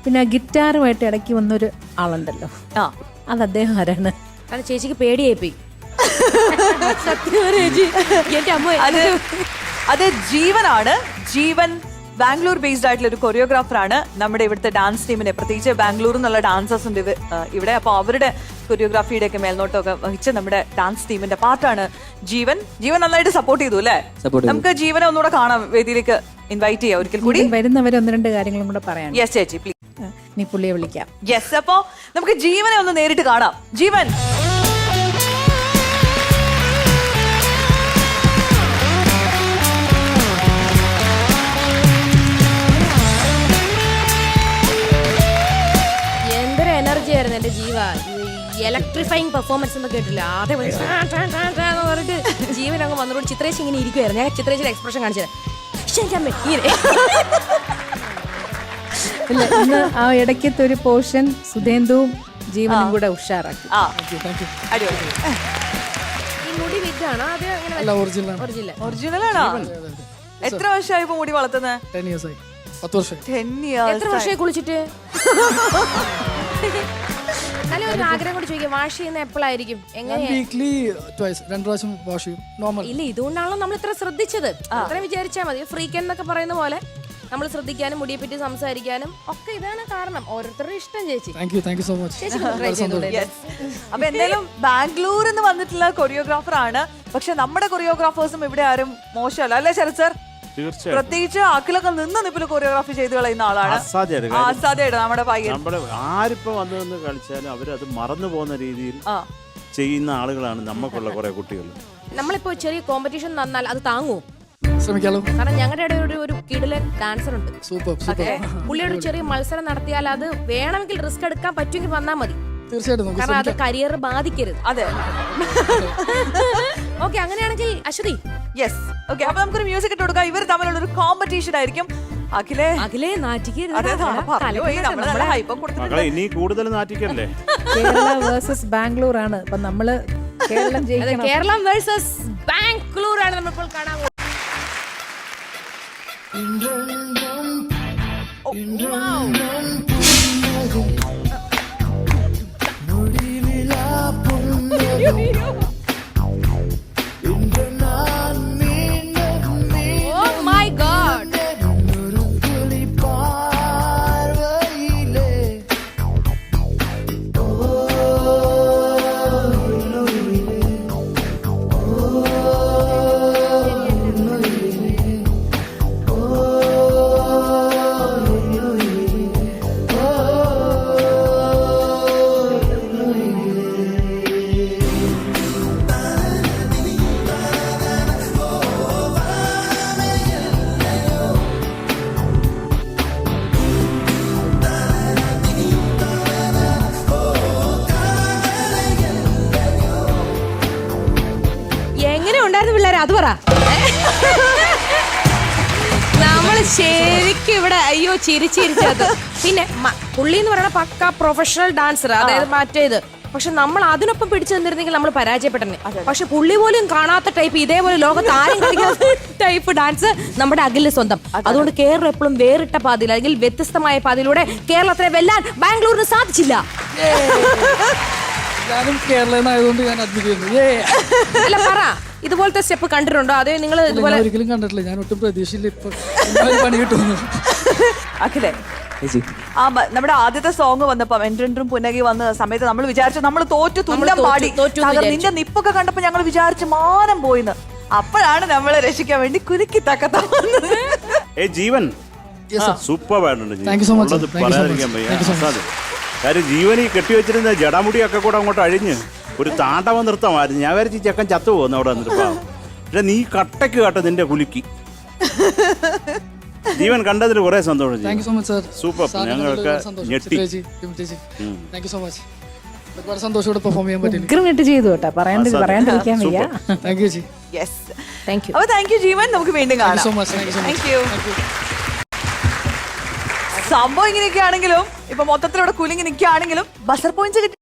പിന്നെ ഗിറ്റാറുമായിട്ട് ഇടയ്ക്ക് വന്നൊരു ആളുണ്ടല്ലോ, അത് അദ്ദേഹം ആരാണ്? കാരണം ചേച്ചിക്ക് പേടിയായിപ്പോയി. അത് ജീവനാണ്. ജീവൻ ബാംഗ്ലൂർ ബേസ്ഡ് ആയിട്ടുള്ള ഒരു കൊറിയോഗ്രാഫർ ആണ്. നമ്മുടെ ഇവിടുത്തെ ഡാൻസ് ടീമിനെ, പ്രത്യേകിച്ച് ബാംഗ്ലൂരിൽ നിന്നുള്ള ഡാൻസേഴ്സ് ഉണ്ട് ഇവിടെ. അപ്പോൾ അവരുടെ കൊറിയോഗ്രാഫിയുടെ ഒക്കെ മേൽനോട്ടമൊക്കെ വഹിച്ച് നമ്മുടെ ഡാൻസ് ടീമിന്റെ പാർട്ടാണ് ജീവൻ. ജീവൻ നന്നായിട്ട് സപ്പോർട്ട് ചെയ്തു അല്ലേ? നമുക്ക് ജീവനെ ഒന്നുകൂടെ കാണാം, വേദിയിലേക്ക് ഇൻവൈറ്റ് ചെയ്യാം ഒരിക്കൽ കൂടി. വരുന്നവരെ 1-2 കാര്യങ്ങളും കൂടെ പറയാം. യെസ് ചേച്ചി പ്ലീസ്. നീ പുള്ളിയെ വിളിക്കാം. യെസ്, അപ്പോ നമുക്ക് ജീവനെ ഒന്ന് നേരിട്ട് കാണാം. ജീവൻ, എന്തൊരു എനർജി ആയിരുന്നു എന്റെ ജീവ. ഇലക്ട്രിഫൈങ് പെർഫോമൻസ് എന്ന് കേട്ടില്ല. ആദ്യം പറഞ്ഞിട്ട് ജീവൻ അങ്ങ് വന്നോട് ചിത്രേശ് ഇങ്ങനെ ഇരിക്കുവായിരുന്നു. ഞാൻ ചിത്രേശിയുടെ എക്സ്പ്രഷൻ കാണിച്ചത് ഇന്ന് ആ ഇടയ്ക്കത്തെ ഒരു പോർഷൻ സുധേന്ദുവും ജീവനും കൂടെ ഉഷാറാക്കി. ഈ മുടി വിഗാണോ? അത് ഒറിജിനൽ ആണോ? എത്ര വർഷമായി ഇപ്പൊ മുടി വളർത്തുന്നത്? 10 years ആയി. 10 വർഷം. എത്ര വർഷമായി കുളിച്ചിട്ട്? നല്ല ഒരു ആഗ്രഹം കൂടി ചോദിക്കാം, വാഷ് ചെയ്യുന്ന എപ്പോഴായിരിക്കും? വീക്ക്ലി ട്വൈസ്, 2 പ്രാവശ്യം വാഷ് ചെയ്യും. നോർമൽ. ഇല്ല, ഇതുകൊണ്ടാണല്ലോ നമ്മൾ ഇത്ര ശ്രദ്ധിച്ചത്. അത്രയും വിചാരിച്ചാൽ മതി. ഫ്രീക്കൻ എന്നൊക്കെ പറയുന്ന പോലെ നമ്മൾ ശ്രദ്ധിക്കാനും മുടിയെ പറ്റി സംസാരിക്കാനും ഒക്കെ ഇതാണ് കാരണം. ഓരോരുത്തരുടെ ഇഷ്ടം. ചേച്ചി താങ്ക് യു സോ മച്ച്. അപ്പൊ എന്തായാലും ബാംഗ്ലൂരിൽ നിന്ന് വന്നിട്ടുള്ള കൊറിയോഗ്രാഫർ ആണ്. പക്ഷെ നമ്മുടെ കൊറിയോഗ്രാഫേഴ്സും ഇവിടെ ആരും മോശമല്ല അല്ലേ ശരത് സർ? പ്രത്യേകിച്ച് അഖിലൊക്കെ നിപ്പില് കൊറിയോഗ്രാഫി ചെയ്ത് കളയുന്ന ആളാണ്. അസാധ്യമായിട്ട് നമ്മുടെ പയ്യൻ. ആരിപ്പോ വന്നു കളിച്ചാലും അവരത് മറന്നു പോകുന്ന രീതിയിൽ ചെയ്യുന്ന ആളുകളാണ് നമുക്കുള്ള കുറെ കുട്ടികൾ. നമ്മളിപ്പോ ചെറിയ കോമ്പറ്റീഷൻ വന്നാൽ അത് താങ്ങൂ? ശ്രമിക്കാലോ. കാരണം ഞങ്ങളുടെ ഇടയിൽ ഒരു കിടിലൻ ഡാൻസർ ഉണ്ട്. സൂപ്പർ. പുള്ളിയുടെ ചെറിയ മത്സരം നടത്തിയാൽ അത് വേണമെങ്കിൽ റിസ്ക് എടുക്കാൻ പറ്റുമെങ്കിൽ വന്നാൽ മതി. തീർച്ചയായിട്ടും. കാരണം അത് കരിയർ ബാധിക്കരുത്. അതെ. ഓക്കെ, അങ്ങനെയാണെങ്കിൽ അശ്വതി. Yes, okay. അപ്പൊ നമുക്കൊരു മ്യൂസിക് ഇട്ട് കൊടുക്കാം. ഇവർ തമ്മിലുള്ള ഒരു കോമ്പറ്റീഷൻ ആയിരിക്കും. അഖിലേ നാറ്റിക്കരുത്. ഇനി കൂടുതൽ നാറ്റിക്കല്ലേ? കേരള വേഴ്സസ് ബാംഗ്ലൂർ ആണ്. അപ്പൊ നമ്മള് കേരളം വേഴ്സസ് ബാംഗ്ലൂർ ആണ് നമ്മളിപ്പോൾ കാണാൻ പോകുന്നത്. Oh my God. അത് പറ. നമ്മള് ശരിക്കും ഇവിടെ അയ്യോ ചിരിച്ചിരിച്ചത്. പിന്നെ പുള്ളി എന്ന് പറയുന്ന പക്ക പ്രൊഫഷണൽ ഡാൻസർ, അതായത് മറ്റേത്. പക്ഷെ നമ്മൾ അതിനൊപ്പം പിടിച്ചു നിന്നിരുന്നെങ്കിൽ നമ്മൾ പരാജയപ്പെട്ടെ. പക്ഷെ പുള്ളി പോലും കാണാത്ത ടൈപ്പ്, ഇതേപോലെ ലോകത്ത് ആരും കളിക്കുന്ന ടൈപ്പ് ഡാൻസ് നമ്മുടെ അഖിലിന് സ്വന്തം. അതുകൊണ്ട് കേരളം എപ്പോഴും വേറിട്ട പാതയിൽ, അല്ലെങ്കിൽ വ്യത്യസ്തമായ പാതയിലൂടെ കേരളത്തിനെ വെല്ലാൻ ബാംഗ്ലൂരിന് സാധിച്ചില്ല. ഞാനും കേരളനായതുകൊണ്ട് ഞാൻ അഡ്മിറ്റ്. അല്ല പറ, ഇതുപോലത്തെ സ്റ്റെപ്പ് കണ്ടിട്ടുണ്ടോ? അതേ നിങ്ങൾ ഇതുപോലെ? ഒരിക്കലും കണ്ടിട്ടില്ല. ഞാൻ ഒട്ടും പ്രതീക്ഷയില്ല. ഇപ്പൊ പണി കിട്ടുന്നു. അഖിലേ, നമ്മുടെ ആദ്യത്തെ സോങ് വന്നപ്പോ എൻട്രൻറ്റും പുനകി വന്ന സമയത്ത് നമ്മൾ വിചാരിച്ചു നമ്മൾ തോറ്റു തുന്നം പാടി. നിന്റെ നിപ്പൊക്കെ കണ്ടപ്പോ ഞങ്ങൾ വിചാരിച്ചു മാനം പോയിന്ന്. അപ്പോഴാണ് നമ്മളെ രക്ഷിക്കാൻ വേണ്ടി കുരുക്കി തക്കത്ത ജീവൻ. സൂപ്പർ കാര്യം ജീവൻ ഈ കെട്ടിവെച്ചിരുന്ന ജടാമുടിയൊക്കെ കൂടെ അങ്ങോട്ട് അഴിഞ്ഞ് ഒരു താണ്ഡവ നൃത്തമായിരുന്നു. ഞാൻ വരച്ച് ചെക്കൻ ചത്തു പോകുന്നു അവിടെ വന്നിട്ട്. പക്ഷെ നീ കട്ടയ്ക്ക് കേട്ടോ നിന്റെ കുലുക്കി. ജീവൻ കണ്ടതിൽ കുറെ സന്തോഷം. സൂപ്പർ. ഞങ്ങൾക്ക് ഞെട്ടി. ഒരുപാട് സന്തോഷത്തോടെ പെർഫോം ചെയ്യാൻ പറ്റില്ല. ചെയ്തു കേട്ടോ, പറയാണ്ടിരിക്കാൻ വയ്യ. താങ്ക് യു ജീവൻ. നമുക്ക് വീണ്ടും കാണാം. സംഭവം ഇങ്ങനെയൊക്കെ ആണെങ്കിലും ഇപ്പൊ മൊത്തത്തിലൂടെ കുലുങ്ങി നിൽക്കുകയാണെങ്കിലും ബസർ പോയിന്റ്സ് കിട്ടി.